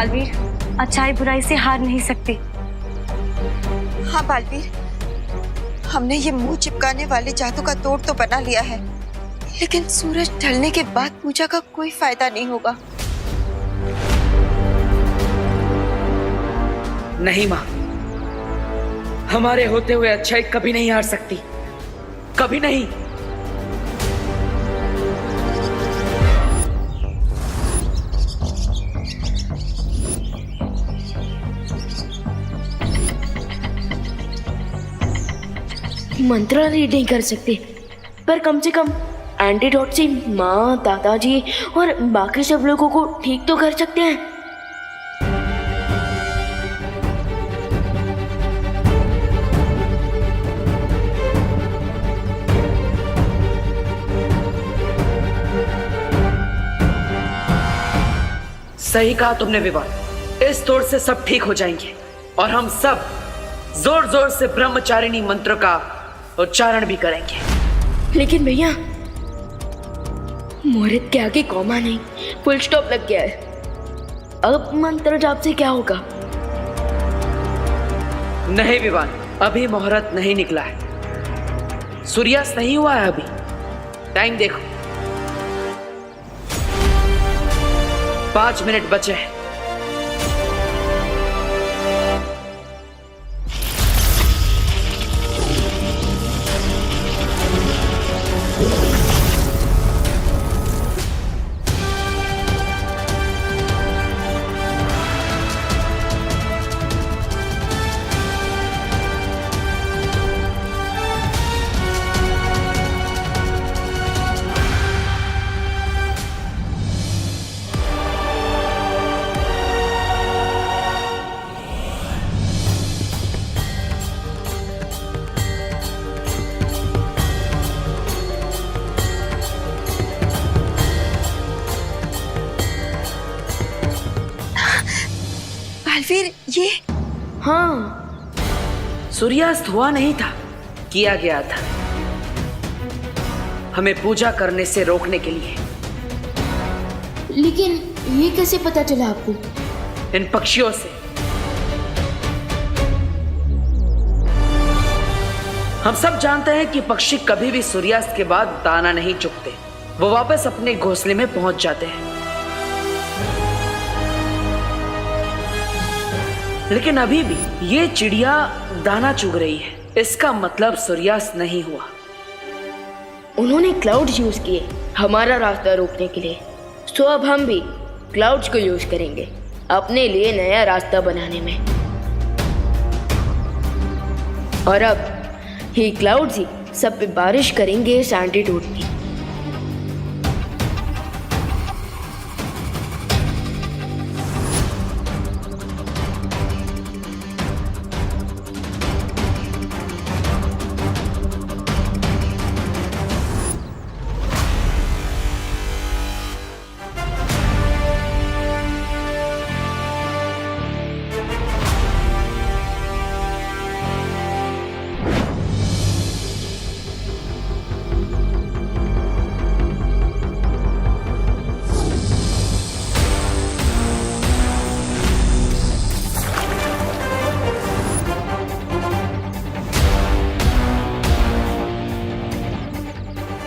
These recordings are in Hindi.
बालवीर, अच्छाई बुराई से हार नहीं सकती। हाँ बालवीर, हमने ये मुंह चिपकाने वाले जादू का तोड़ तो बना लिया है, लेकिन सूरज ढलने के बाद पूजा का कोई फायदा नहीं होगा। नहीं माँ, हमारे होते हुए अच्छाई कभी नहीं हार सकती, कभी नहीं। मंत्र रीड नहीं कर सकते, पर कम से कम एंटीडोट से माँ, दादाजी और बाकी सब लोगों को ठीक तो कर सकते हैं। सही कहा तुमने विवाह, इस तोड़ से सब ठीक हो जाएंगे और हम सब जोर जोर से ब्रह्मचारिणी मंत्र का उच्चारण भी करेंगे। लेकिन भैया, मुहूर्त के आगे कॉमा नहीं, फुल स्टॉप लग गया है। अब मंत्र जाप से क्या होगा? नहीं विवान, अभी मुहूर्त नहीं निकला है, सूर्यास्त नहीं हुआ है अभी। टाइम देखो, 5 मिनट बचे हैं। बालवीर, ये हाँ, सूर्यास्त हुआ नहीं था, किया गया था हमें पूजा करने से रोकने के लिए। लेकिन ये कैसे पता चला आपको? इन पक्षियों से। हम सब जानते हैं कि पक्षी कभी भी सूर्यास्त के बाद दाना नहीं चुगते, वो वापस अपने घोंसले में पहुंच जाते हैं। लेकिन अभी भी ये चिड़िया दाना चुग रही है, इसका मतलब सूर्यास्त नहीं हुआ। उन्होंने क्लाउड्स यूज किए हमारा रास्ता रोकने के लिए, तो अब हम भी क्लाउड्स को यूज करेंगे अपने लिए नया रास्ता बनाने में। और अब ये क्लाउड्स ही सब पे बारिश करेंगे इस एंटीडोट की।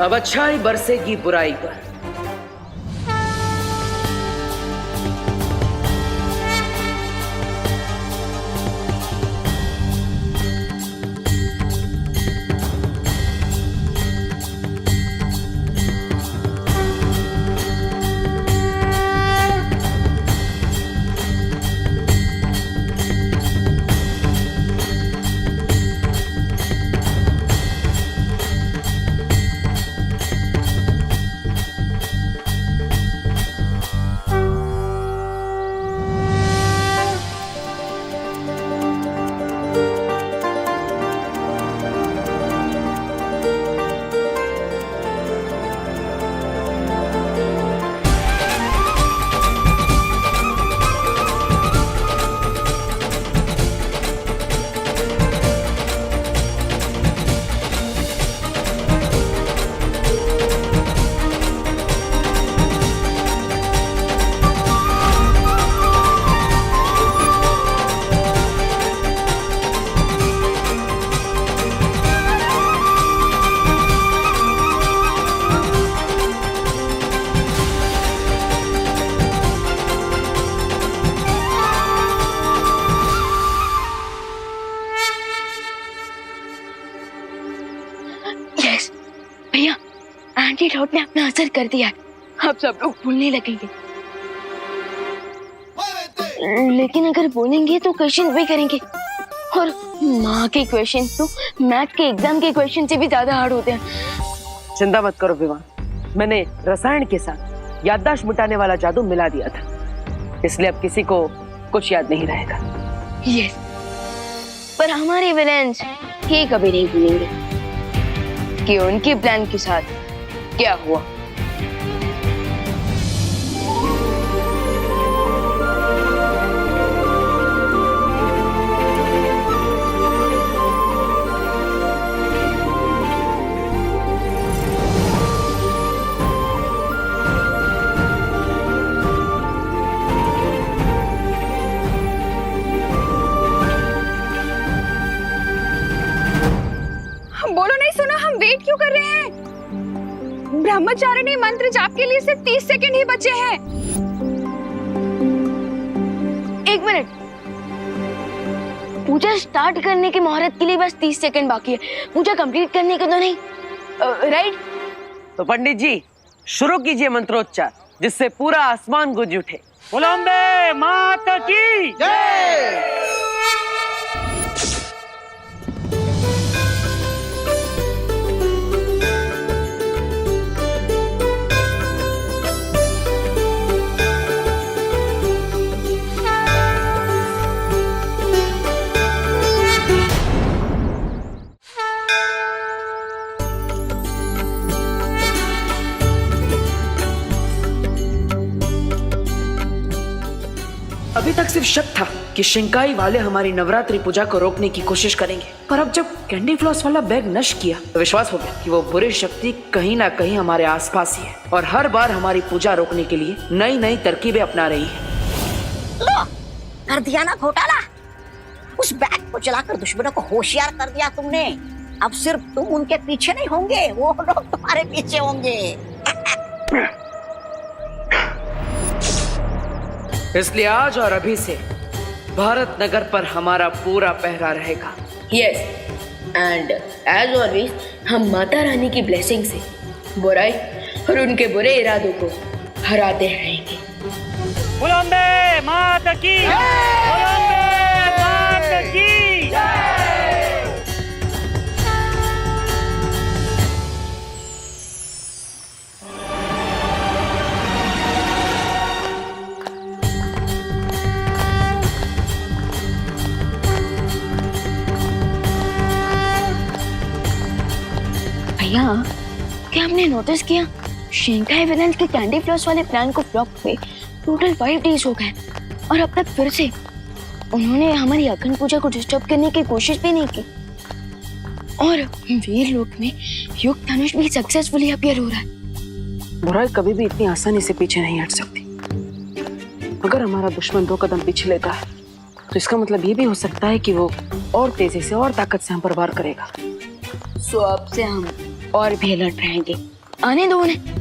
अब अच्छाई बरसेगी बुराई पर। एंटीडोट ने अपना असर कर दिया है। अब सब लोग भूलने लगेंगे, लेकिन अगर बोलेंगे तो क्वेश्चन भी करेंगे, और माँ के क्वेश्चन तो मैथ के एग्जाम के क्वेश्चन से भी ज्यादा हार्ड होते हैं। चिंता मत करो विवान, मैंने रसायन के साथ याददाश्त मिटाने वाला जादू मिला दिया था, इसलिए अब किसी को कुछ याद नहीं रहेगा। यस, पर हमारे विलेंस ये कभी नहीं भूलेंगे कि उनके प्लान के साथ क्या हुआ। बोलो नहीं सुना, हम वेट क्यों कर रहे हैं? ब्रह्मचारिणी मंत्र जाप के लिए सिर्फ 30 सेकंड ही बचे हैं। एक मिनट, पूजा स्टार्ट करने की मुहूर्त के लिए बस 30 सेकंड बाकी है, पूजा कंप्लीट करने के तो नहीं, राइट? तो पंडित जी शुरू कीजिए मंत्रोच्चार, जिससे पूरा आसमान गूंज उठे। बोलो अम्बे माता की जय। अभी तक सिर्फ शक था कि शिंकाई वाले हमारी नवरात्रि पूजा को रोकने की कोशिश करेंगे, पर अब जब कैंडी फ्लॉस वाला बैग नष्ट किया तो विश्वास हो गया कि वो बुरी शक्ति कहीं ना कहीं हमारे आसपास ही है और हर बार हमारी पूजा रोकने के लिए नई नई तरकीबें अपना रही है। लो, कर दिया ना घोटाला। उस बैग को चलाकर दुश्मनों को होशियार कर दिया तुमने। अब सिर्फ तुम उनके पीछे नहीं होंगे, वो लोग तुम्हारे पीछे होंगे। इसलिए आज और अभी से भारत नगर पर हमारा पूरा पहरा रहेगा। यस, एंड एज ऑलवेज हम माता रानी की ब्लेसिंग से बुराई और उनके बुरे इरादों को हराते रहेंगे। बोलो अम्बे माता की जय। बोलो अम्बे माता की जय। भैया, क्या आपने नोटिस किया शिंकाई विलेंस के कैंडी फ्लॉस वाले प्लान को फ्लॉप हुए टोटल 5 डेज हो गए और अब तक फिर से उन्होंने हमारी अखंड पूजा को डिस्टर्ब करने की कोशिश भी नहीं की। और वीर लोक में युग धनुष भी सक्सेसफुली अपीयर हो रहा है। बुराई कभी भी इतनी आसानी से पीछे नहीं हट सकती। अगर हमारा दुश्मन 2 कदम पीछे लेता है तो इसका मतलब ये भी हो सकता है कि वो और तेजी से और ताकत से हम पर वार करेगा। सो अब से हम और भी अलर्ट रहेंगे। आने दो उन्हें।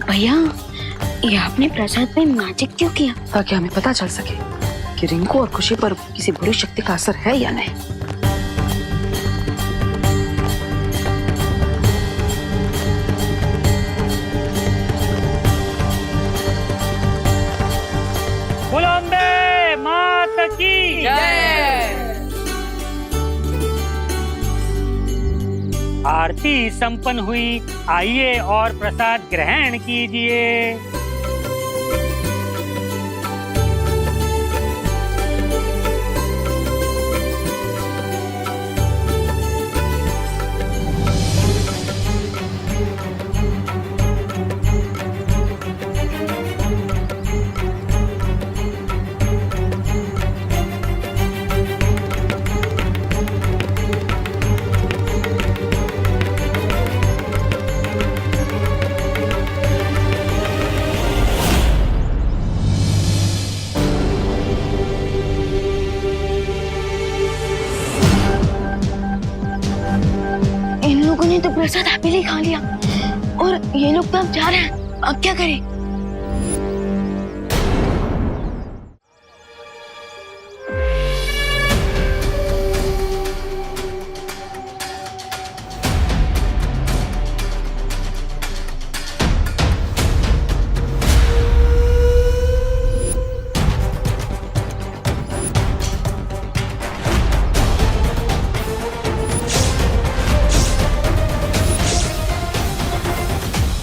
भैया, ये आपने प्रसाद में मैजिक क्यों किया? ताकि हमें पता चल सके कि रिंकू और खुशी पर किसी बुरी शक्ति का असर है या नहीं। बोलो अम्बे माता की जय। आरती संपन्न हुई, आइए और प्रसाद ग्रहण कीजिए। इन्होंने तो प्रसाद हैप्पीली खा लिया और ये लोग तो अब जा रहे हैं। अब क्या करें?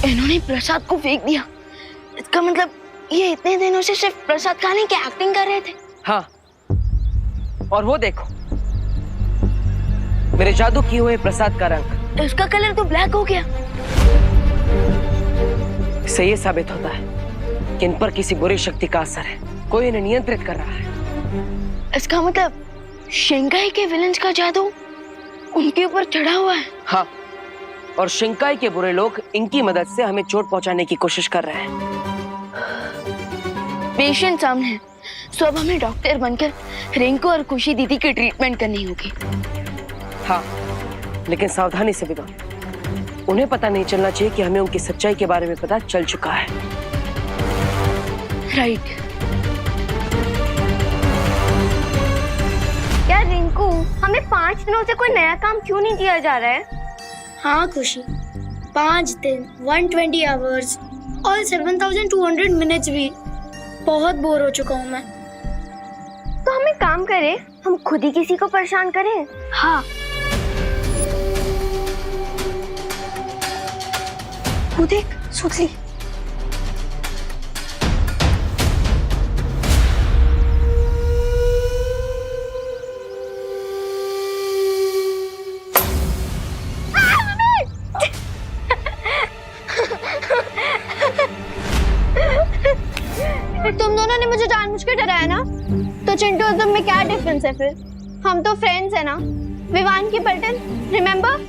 इन्होंने प्रसाद को फेंक दिया। इसका मतलब ये इतने दिनों से सिर्फ प्रसाद खाने की एक्टिंग कर रहे थे। हाँ, और वो देखो मेरे जादू किए हुए प्रसाद का रंग, इसका कलर तो ब्लैक हो गया। इससे ये साबित होता है कि इन पर किसी बुरी शक्ति का असर है, कोई इन्हें नियंत्रित कर रहा है। इसका मतलब शिंकाई के विलेंस का जादू उनके ऊपर चढ़ा हुआ है। हाँ, और शिंकाई के बुरे लोग इनकी मदद से हमें चोट पहुंचाने की कोशिश कर रहे हैं। पेशेंट सामने है, सो अब हमें डॉक्टर बनकर रिंकू और खुशी दीदी की ट्रीटमेंट करनी होगी। हाँ, लेकिन सावधानी से विवान। उन्हें पता नहीं चलना चाहिए कि हमें उनकी सच्चाई के बारे में पता चल चुका है। राइट। यार रिंकू, हमें 5 दिनों से कोई नया काम क्यों नहीं दिया जा रहा है? हाँ खुशी, 5 दिन 120 आवर्स और 7200 मिनट्स भी बहुत बोर हो चुका हूँ मैं। तो हम एक काम करें, हम खुद ही किसी को परेशान करें। हाँ, वो देख सुतली। तुम दोनों ने मुझे जानबूझकर डराया ना, तो चिंटू और तुम में क्या डिफरेंस है फिर? हम तो फ्रेंड्स है ना। विवान की पलटन, रिमेम्बर?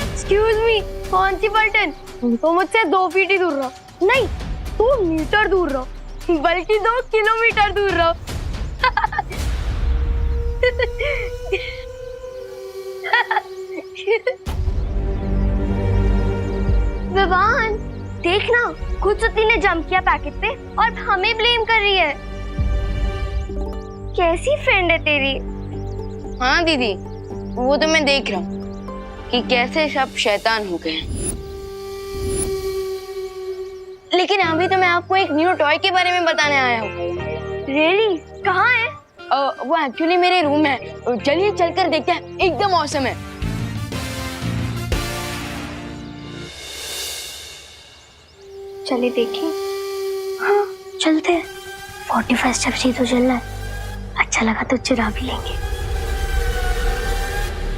एक्सक्यूज मी, कौन सी पलटन? तो मुझसे 2 फीट ही दूर रहो। नहीं, 2 मीटर दूर रहो, बल्कि 2 किलोमीटर दूर रहो। विवान, देखना, खुद सुती ने जंप किया पैकेट पे और हमें ब्लेम कर रही है। कैसी फ्रेंड है तेरी? हाँ दीदी, वो तो मैं देख रहा हूँ कि कैसे सब शैतान हो गए हैं। लेकिन अभी तो मैं आपको एक न्यू टॉय के बारे में बताने आया हूँ। रियली? कहाँ है? वो एक्चुअली मेरे रूम है। चलिए चलकर देखते हैं, एकदम ऑसम है। चलिए देखिए। हाँ चलते हैं। 45 स्टेप्स ही तो चलना है। अच्छा लगा तो चुरा भी लेंगे।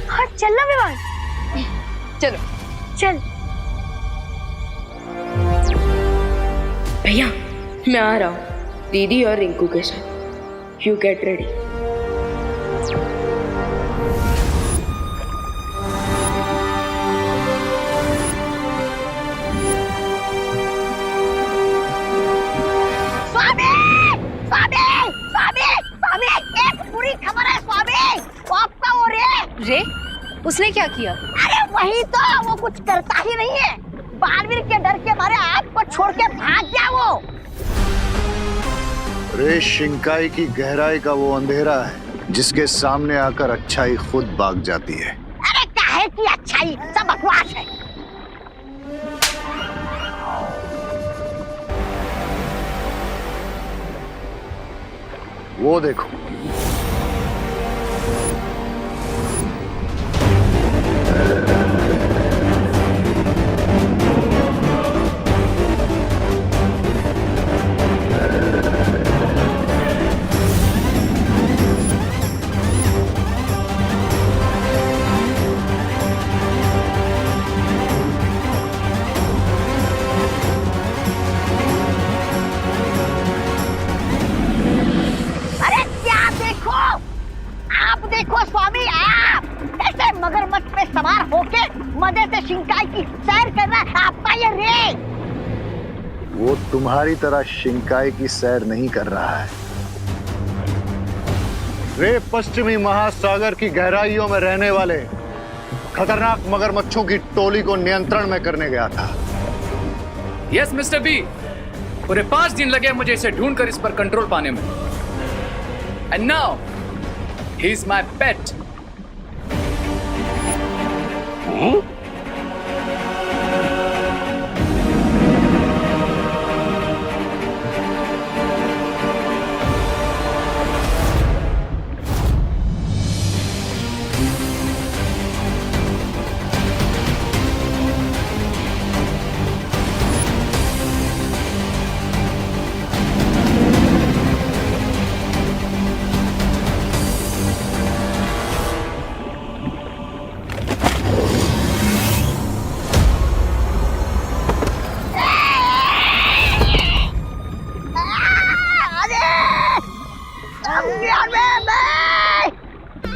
हाँ चलना विवान। चलो चल। भैया, मैं आ रहा हूँ दीदी और रिंकू के साथ। You get ready. रे, उसने क्या किया? अरे वही तो, वो कुछ करता ही नहीं है। बालवीर के डर के मारे आपको छोड़ के भाग गया वो। रे शिंकाई की गहराई का वो अंधेरा है जिसके सामने आकर अच्छाई खुद भाग जाती है। अरे काहे की अच्छाई, सब बकवास है। वो देखो, मगरमच्छ पे सवार होके मजे से शिंकाई की सैर कर रहा है आपका ये रे। वो तुम्हारी तरह शिंकाई की सैर नहीं कर रहा है। रे पश्चिमी महासागर की गहराइयों में रहने वाले खतरनाक मगरमच्छों की टोली को नियंत्रण में करने गया था। यस मिस्टर बी, पूरे 5 दिन लगे मुझे इसे ढूंढकर इस पर कंट्रोल पाने में। And now he is my पेट।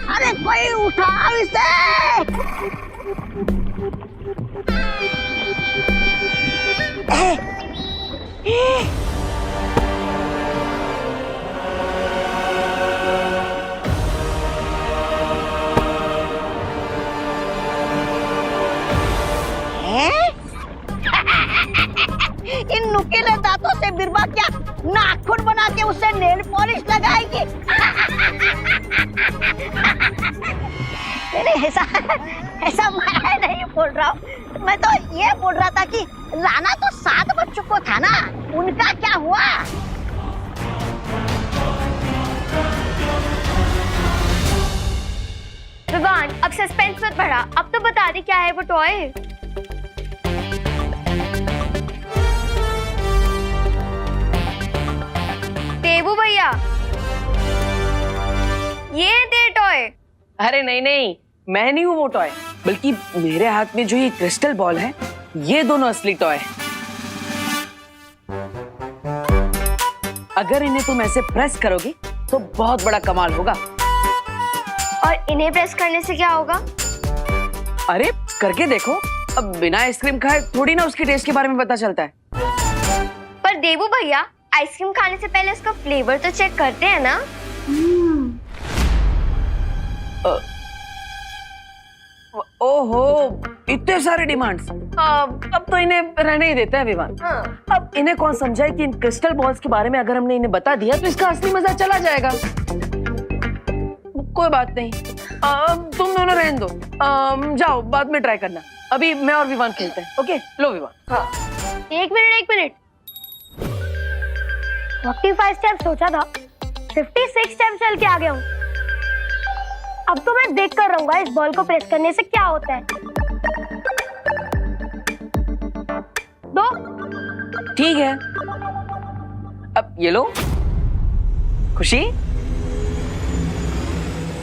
अरे कोई उठाओ इसे। इन नुकीले दांतों से बिरबा क्या नाखून बना के उसे नेल पॉलिश लगाएगी? नहीं, ऐसा मैं नहीं बोल रहा हूँ। मैं तो ये बोल रहा था कि राणा तो 7 बच्चों को था ना, उनका क्या हुआ? विवान, अब सस्पेंस मत बढ़ा, अब तो बता दे क्या है वो टॉय। देवू भैया, ये दे टॉय। अरे नहीं नहीं, मैं नहीं हूँ वो टॉय, बल्कि मेरे हाथ में जो ये क्रिस्टल बॉल है, ये दोनों असली टॉय है। अगर इन्हें तुम ऐसे प्रेस करोगे तो बहुत बड़ा कमाल होगा। और इन्हें प्रेस करने से क्या होगा? अरे करके देखो, अब बिना आइसक्रीम खाए थोड़ी ना उसके टेस्ट के बारे में पता चलता है। पर देवू भैया, आइसक्रीम खाने से पहले उसका फ्लेवर तो चेक करते हैं ना। ओहो, इतने सारे डिमांड्स। अब तो इन्हें रहने ही देते हैं विवान। अब इन्हें कौन समझाए कि इन क्रिस्टल बॉल्स के बारे में अगर हमने इन्हें बता दिया तो इसका असली मजा चला जाएगा। कोई बात नहीं, तुम दोनों रहने दो, जाओ बाद में ट्राई करना। अभी मैं और विवान खेलते हैं। ओके, लो विवान। हाँ। एक मिनट। 45 स्टेप सोचा था, 56 स्टेप चल के आ गया हूँ। अब तो मैं देख कर रहूंगा इस बॉल को प्रेस करने से क्या होता है। 2। ठीक है, अब ये लो। खुशी,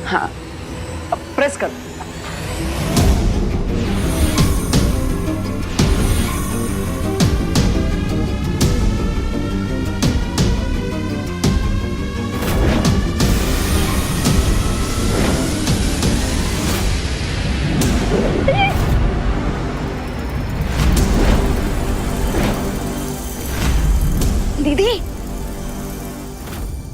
हाँ, अब प्रेस कर। दीदी,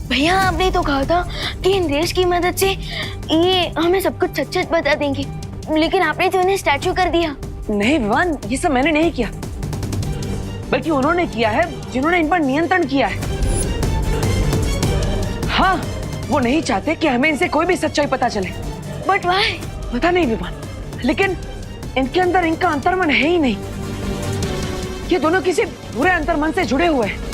भैया आपने तो कहा था कि इन रेस की मदद से ये हमें सब कुछ सच बता देंगे, लेकिन आपने तो इन्हें स्टैचू कर दिया। नहीं विवान, ये सब मैंने नहीं किया, बल्कि उन्होंने किया है जिन्होंने इन पर नियंत्रण किया है। हाँ, वो नहीं चाहते कि हमें इनसे कोई भी सच्चाई पता चले। But why? पता नहीं विवान, लेकिन इनके अंदर इनका अंतर्मन है ही नहीं। ये दोनों किसी बुरे अंतर्मन से जुड़े हुए हैं।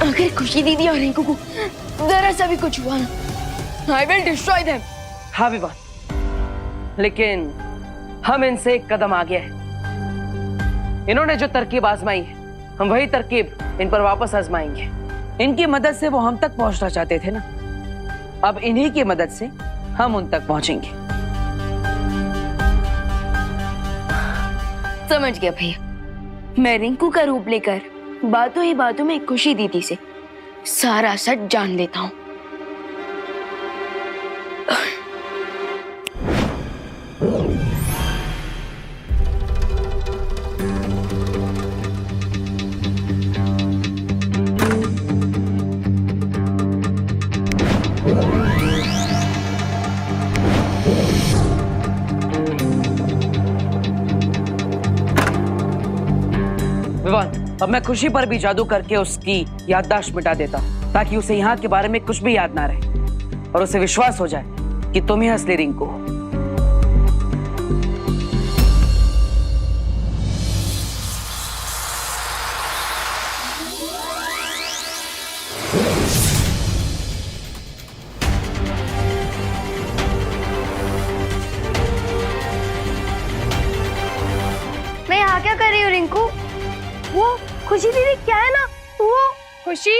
अगर खुशी दीदी और रिंकू को जरा सा भी कुछ हुआ ना, I will destroy them। हाँ विवान, लेकिन हम इनसे एक कदम आगे हैं। इन्होंने जो तरकीब आजमाई है, हम वही तरकीब इन पर वापस आजमाएंगे। इनकी मदद से वो हम तक पहुंचना चाहते थे ना, अब इन्हीं की मदद से हम उन तक पहुंचेंगे। समझ गया भैया, मैं रिंकू का रूप लेकर बातों ही बातों में खुशी दीदी से सारा सच जान लेता हूँ। अब मैं खुशी पर भी जादू करके उसकी याददाश्त मिटा देता हूँ, ताकि उसे यहाँ के बारे में कुछ भी याद ना रहे और उसे विश्वास हो जाए कि तुम ही असली रिंकू हो। मैं यहाँ क्या कर रही हूँ रिंकू? वो खुशी दीदी क्या है ना, वो खुशी,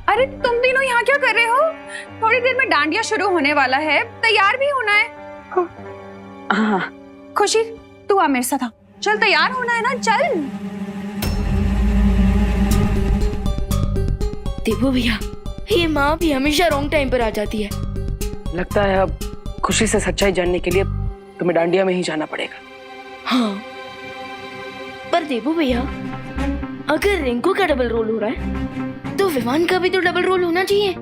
अरे तुम तीनों यहाँ क्या कर रहे हो? थोड़ी देर में डांडिया शुरू होने वाला है, तैयार भी होना है। हाँ खुशी तू आ मेरे साथ, आ चल, तैयार होना है ना, चल। देखो भैया, ये माँ भी हमेशा रॉन्ग टाइम पर आ जाती है। लगता है अब खुशी से सच्चाई जानने के लिए तुम्हें डांडिया में ही जाना पड़ेगा। हाँ, पर देवू भैया, अगर रिंकू का डबल रोल हो रहा है तो विवान का भी तो डबल रोल होना चाहिए।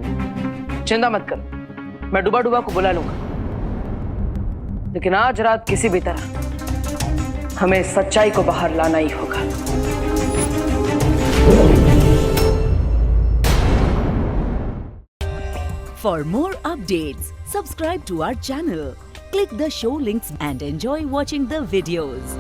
चिंता मत करो, मैं डुबा डुबा को बुला लूंगा, लेकिन आज रात किसी भी तरह हमें सच्चाई को बाहर लाना ही होगा। For more updates, subscribe to our channel, click the show links and enjoy watching the videos.